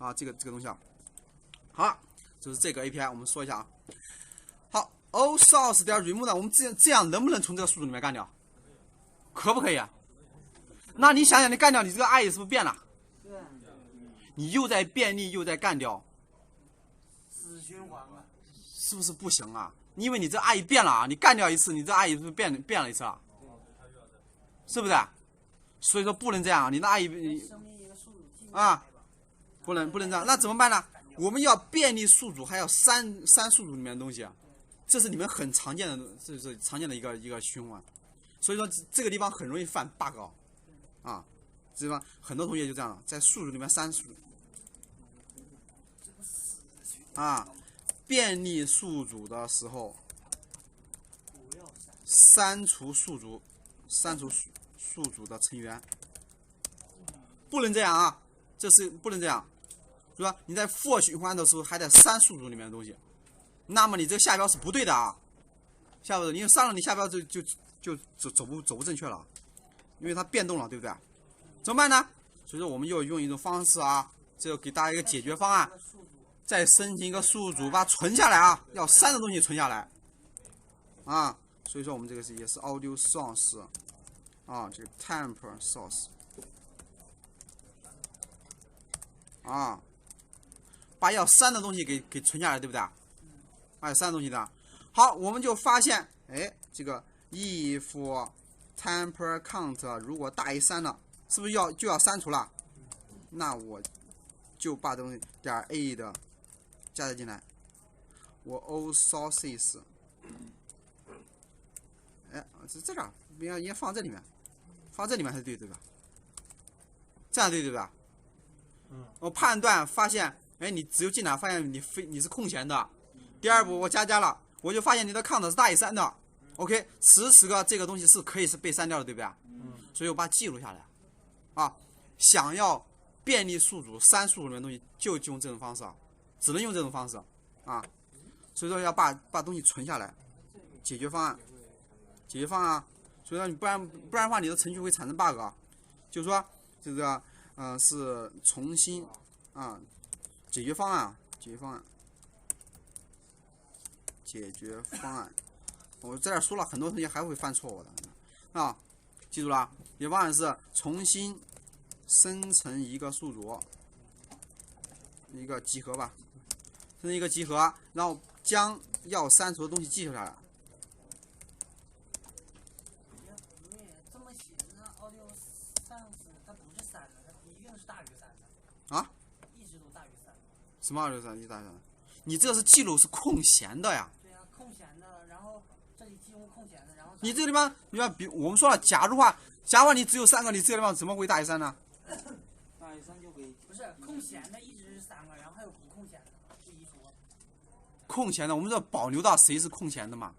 啊，这个东西啊。好，就是这个 API， 我们说一下啊。好 ，all source 点 remove 呢，我们这样能不能从这个数组里面干掉？可不可以啊？那你想想，你干掉，你这个 i 是不是变了？你又在便利又在干掉，死循环啊，是不是不行啊？因为你这 i 变了啊，你干掉一次，你这 i 是不是变了一次啊？是不是？所以说不能这样，你的 i 啊，不能这样，那怎么办呢？我们要便利数组，还要删数组里面的东西啊，这是你们很常见的，这是常见的一个循环。所以说这个地方很容易犯 bug 啊，这地方很多同学就这样了，在数组里面删数啊，便利数组的时候删除数组的成员，不能这样啊，这是不能这样，是吧？你在 for 循环的时候还在删数组里面的东西，那么你这个下标是不对的啊，下标你删了，你下标就走不正确了，因为它变动了，对不对？怎么办呢？所以说我们又用一种方式啊，这个给大家一个解决方案，再申请一个数组，把它存下来啊，要删的东西存下来啊。所以说我们这个也是 audio source 啊，这个 temp source 啊，把要删的东西给存下来，对不对？要删的东西的。好，我们就发现，哎，这个 if temp count 如果大于3了，是不是就要删除了？那我就把东西点 a 的加载进来，我 all sources， 哎，是这儿，应该放这里面，放这里面才对，对吧？这样对吧？我判断发现，哎，你只有进来发现你是空闲的。第二步我加了，我就发现你的 count 是大于3的。OK， 此刻这个东西是可以是被删掉的，对不对？所以我把它记录下来。啊，想要便利数组删数组里面的东西，就用这种方式啊，只能用这种方式啊。所以说要把东西存下来。解决方案啊。所以说你不然的话，你的程序会产生 bug 啊。就是说这个是重新啊解决方案。我在这说了，很多同学还会犯错误的啊，记住了，解决方案是重新生成一个数组，一个集合吧，生成一个集合，然后将要删除的东西记录下来。这么写，那 audio source 它不是3的，它一定是大于3的。啊？一直都大于3。什么263一大于3？你这是记录是空闲的呀。对呀，空闲的，然后这里记录空闲的，然后你这个地方，比我们说了，假如你只有3个，你这个地方怎么会大于3呢？大于3就可以。不是空闲的一直是3个，然后还有不空闲的，这一说。空闲的，我们要保留到谁是空闲的嘛？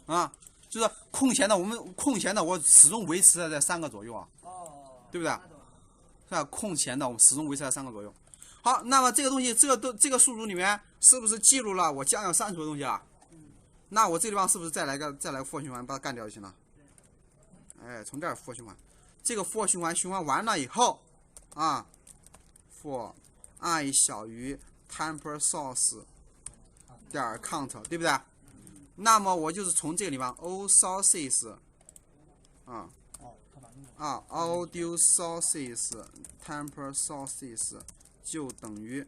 啊，就是空闲的，我始终维持在3个左右啊。哦。对不对？是吧？空闲的我们始终维持在3个左右。好，那么这个东西，这个数组里面是不是记录了我将要删除的东西啊？那我这个地方是不是再来个 for 循环把它干掉就行了？哎，从这儿 for 循环，这个 for 循环完了以后啊 ，for i 小于 temp source 点 count， 对不对？那么我就是从这个地方 all sources audio sources temp sources 就等于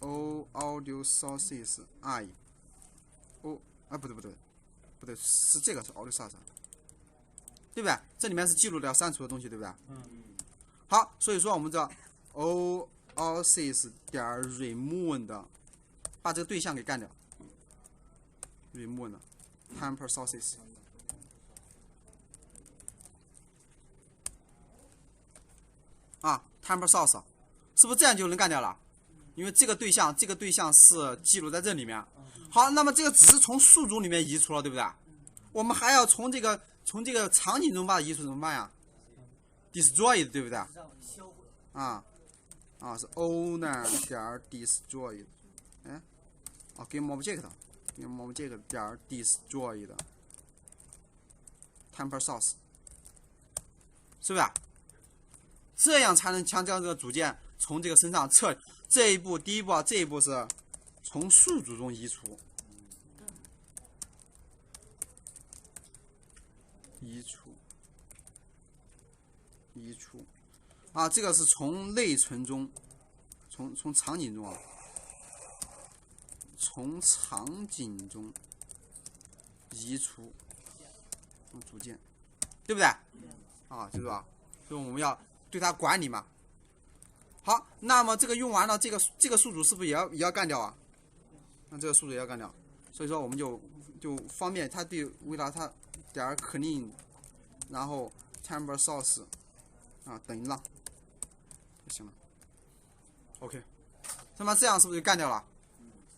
all audio sources i o 不对，是这个是 audio source， 对不对？这里面是记录了删除的东西，对不对？好，所以说我们这 all sources 点 remove 的，把这个对象给干掉 ，remove 的 temp sources。temp source 是不是这样就能干掉了？因为这个对象是记录在这里面。好，那么这个只是从数组里面移除了，对不对？我们还要从这个场景中把它移除，怎么办呀 ？destroy 对不对？是 owner 点 destroy， 哎，game object 点 destroy 的 temp source， 是不是？这样才能将这个组件从这个身上撤这一步，第一步啊，这一步是从宿主中移除，啊，这个是从内存中，从场景中啊，从场景中移除，组件，对不对？啊，就是吧？所以我们要对它管理嘛。好，那么这个用完了，这个宿主是不是也要干掉啊？那这个宿主也要干掉，所以说我们就方便它为了它点 clean， 然后 temper source 啊等于浪就行了。OK， 那么这样是不是就干掉了？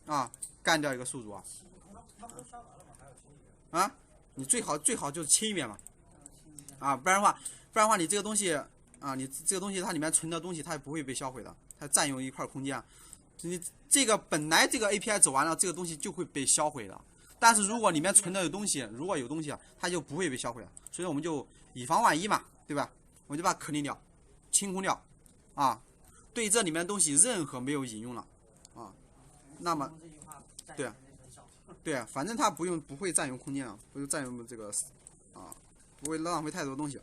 啊，干掉一个宿主啊。啊，你最好就是清一遍嘛。啊，不然的话你这个东西啊，你这个东西它里面存的东西它也不会被销毁的，它占用一块空间。你这个本来这个 API 走完了，这个东西就会被销毁的。但是如果里面存的有东西，如果有东西，它就不会被销毁了。所以我们就以防万一嘛，对吧？我就把它clean掉，清空掉，对这里面的东西任何没有引用了，那么对，反正它不会占用空间啊，不会占用这个不会浪费太多东西，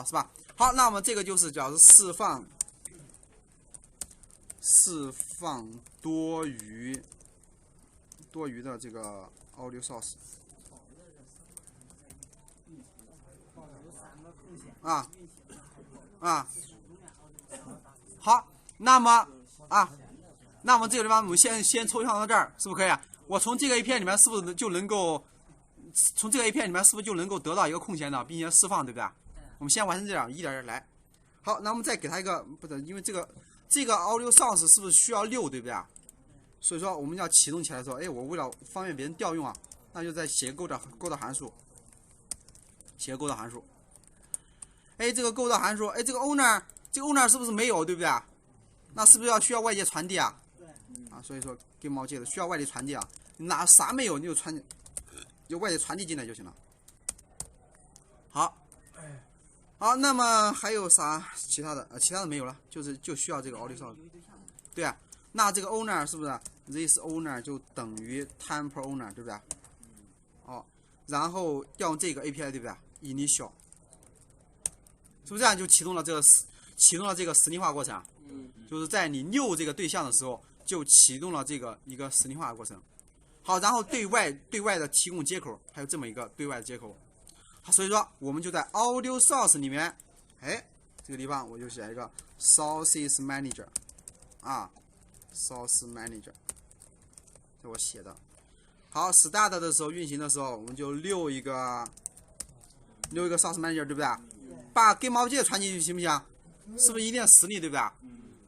是吧？好，那么这个就是叫释放多余的这个 audio source 好，那么这个地方我们先抽象到这儿，是不是可以啊？我从这个 API 里面是不是就能够得到一个空闲的，并且释放，对不对？我们先完成这样，一点点来。好，那我们再给它一个不对，因为这个 audio source 是不是需要6，对不对？所以说我们要启动起来的时候，我为了方便别人调用啊，那就再写个构造函数，这个构造函数，这个构造函数，这个 owner 是不是没有，对不对？那是不是需要外界传递啊？所以说给毛介的需要外界传递啊，哪啥没有你就外界传递进来就行了。好，那么还有啥其他的？其他的没有了，就需要这个 audio source。对啊，那这个 owner 是不是 this owner 就等于 temper owner， 对不对？然后调用这个 API， 对不对 ？initial， 是不是这样就启动了这个实例化过程啊？就是在你溜这个对象的时候，就启动了这个一个实例化的过程。好，然后对外的提供接口，还有这么一个对外的接口。好，所以说我们就在 audio source 里面，这个地方我就写一个 sources manager， source manager， 这我写的。好 ，start 的时候运行的时候，我们就溜一个 source manager， 对不对？把给毛介传进去行不行？是不是一定要实例，对不对？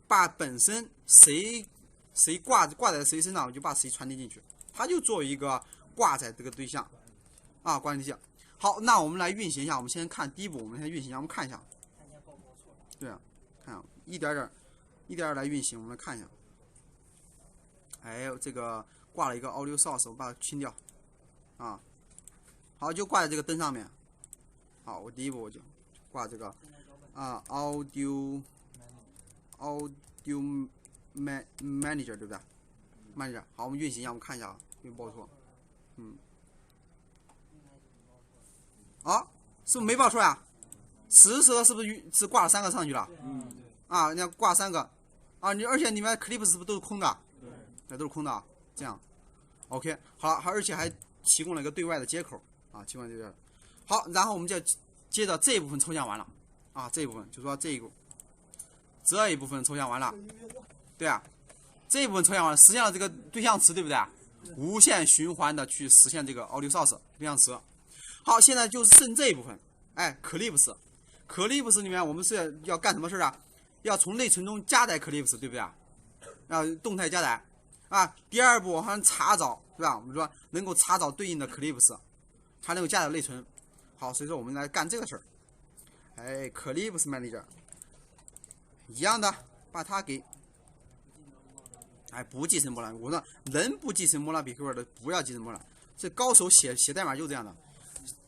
把本身谁挂在谁身上，我就把谁传递进去，它就作为一个挂在这个对象，挂对象。好，那我们来运行一下，我们先看第一步，我们先运行一下，我们看一下。对啊，看一点点来运行，我们来看一下。这个挂了一个 audio source， 我把它清掉，好，就挂在这个灯上面。好，我第一步我就挂这个audio manager， 对不对 ？manager， 好，我们运行一下，我们看一下啊，没有报错。是不是没报错呀？此时是不是挂了3个上去了？你看挂3个，而且里面 clips 是不是都是空的？对，都是空的，这样 ，OK， 好了，而且还提供了一个对外的接口，提供这个。好，然后我们就接着这一部分抽象完了，这一部分就说这一部分抽象完了，对啊，这一部分抽象完了，实现了这个对象词，对不对？无限循环的去实现这个 audio source 对象词。好，现在就剩这一部分，clips 里面我们是要干什么事啊？要从内存中加载 clips， 对不对？动态加载第二步还能查找，对吧？我们说能够查找对应的 clips， 还能够加载内存。好，所以说我们来干这个事儿。clips manager 一样的，把它给不继承莫拉，我说能不继承莫拉比克的不要继承莫拉，这高手写代码就这样的。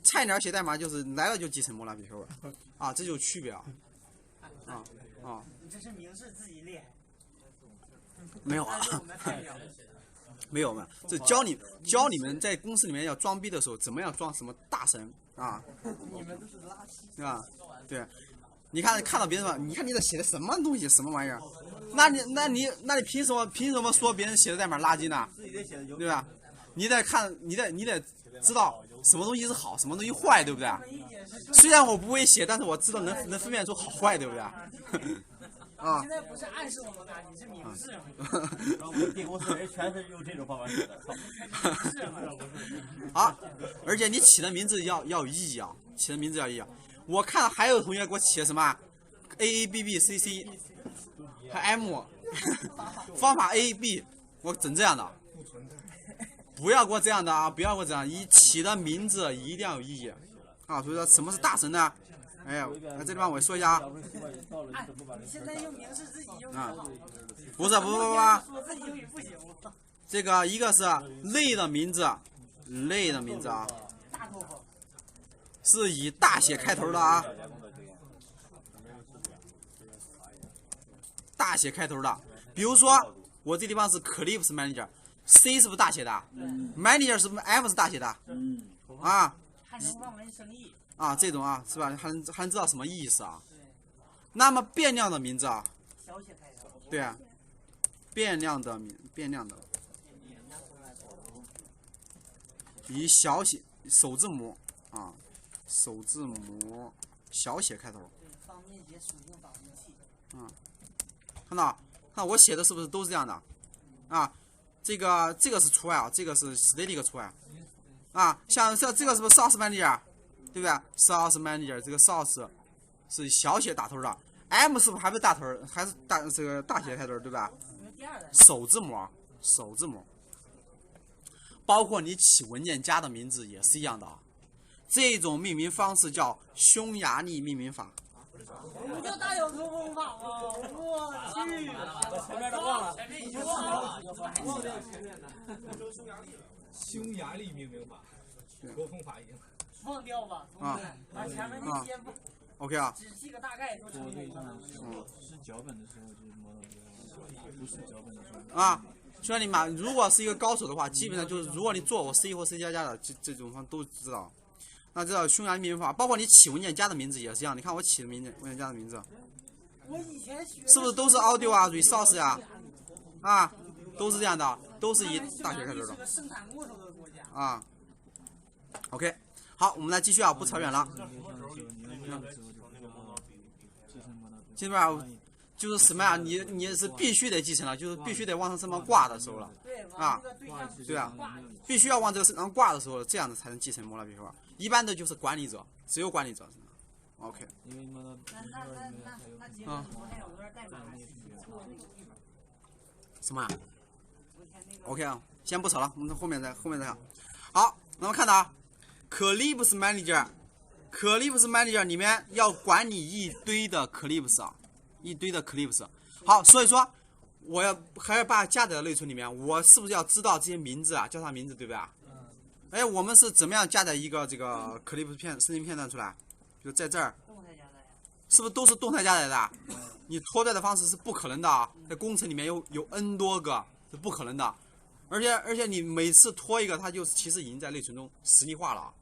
菜鸟写代码就是来了就继承莫拉比克这就是区别啊，你这是明示自己厉害。没有啊但是我们太了没有，这教你们在公司里面要装逼的时候，怎么样装什么大神啊，你们都是垃圾。对吧？对，你看到别人说，你看你这写的什么东西，什么玩意儿？那你凭什么说别人写的代码垃圾呢？对吧？你得知道什么东西是好，什么东西坏，对不对？虽然我不会写，但是我知道能分辨出好坏，对不对？啊！现在不是暗示我们垃圾，是明示。我们地公司人全是用这种方法写的。好，而且你起的名字要有意义啊，起的名字要有意义。我看还有同学给我起的什么 AABBCC 和 M 方法 AB， 我整这样的，不要给我这样的啊！不要给我这样，起的名字一定要有意义啊！所以说什么是大神呢？哎呀，这地方我说一下啊。现在用明示自己英语好。不，说自己英语不行。这个一个是类的名字啊，大头发。是以大写开头的啊，大写开头的。比如说我这地方是 Clips Manager，C 是不是大写的？Manager 是不是 M 是大写的？啊。还能望文生义。啊，这种啊，是吧？还能知道什么意思啊？那么变量的名字啊，小写开头。对啊，变量的以小写首字母啊，首字母小写开头。方便节属性导进器。看我写的是不是都是这样的？啊，这个是除外啊，这个是 static 除外啊。像这个是不是 source manager？对不对 ？source manager 这个 source 是小写打头的 ，M 是不是还是大头？还是这个大写开头，对吧？首字母，包括你起文件夹的名字也是一样的啊。这种命名方式叫匈牙利命名法。不叫大有通风法吗？我去，前面的忘了，忘掉前面的。匈牙利命名法，国风法音。忘掉吧，同志们，把前面那些OK 啊，只记个大概都成功了。是脚本的时候就是摸到不是脚本的时候啊，兄弟们，如果是一个高手的话，基本上就是如果你做我 C 或 C++ 的这种方都知道。那这叫匈牙利命名法，包括你起文件夹的名字也是一样。你看我起的文件夹的名字，我以前学是不是都是 audio 啊、resource 呀？啊，都是这样的，都是以大写开头的。是个生产过头的国家。啊 ，OK。好，我们来继续啊，不扯远了。基本上就是什么呀？你是必须得继承了，就是必须得往上挂的时候了。啊，对啊，必须要往这个上挂的时候，这样子才能继承 MongoDB。一般的就是管理者，只有管理者。OK。那结果昨天有段代码错那个地方。什么呀 ？OK 啊，先不扯了，我们后面再看。好，那么看到啊。Clips Manager 里面要管理一堆的 Clips 啊，一堆的 Clips。好，所以说我还要把它加载到内存里面，我是不是要知道这些名字啊，叫啥名字，对不对？哎，我们是怎么样加载一个这个 Clips 声音片段出来？就在这儿，是不是都是动态加载的？你拖拽的方式是不可能的啊，在工程里面有 N 多个，是不可能的。而且你每次拖一个，它就其实已经在内存中实例化了，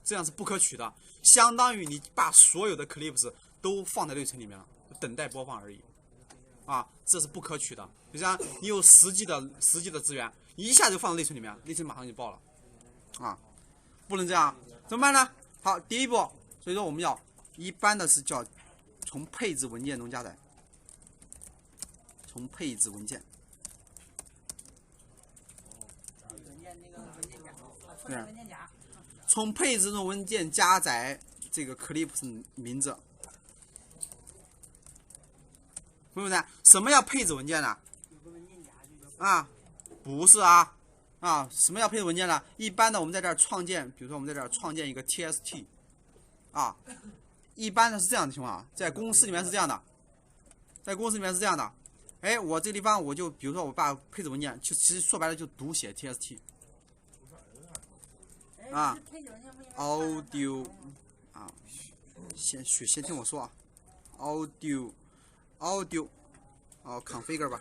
这样是不可取的，相当于你把所有的 clips 都放在内存里面了，等待播放而已，啊，这是不可取的。就像你有实际的资源，一下就放到内存里面，内存马上就爆了，啊，不能这样，怎么办呢？好，第一步，所以说我们要一般的是叫从配置文件中加载，从配置文件。对，从配置中文件加载这个 Clips 名字，朋友们，什么叫配置文件呢？啊，不是啊，什么叫配置文件呢？一般的我们在这儿创建，比如说我们在这儿创建一个 TST， 啊，一般的是这样的情况，在公司里面是这样的，哎，我这个地方我就比如说我把配置文件，其实说白了就读写 TST。啊 ，audio 啊，先听我说啊 ，audio audio，configure 吧。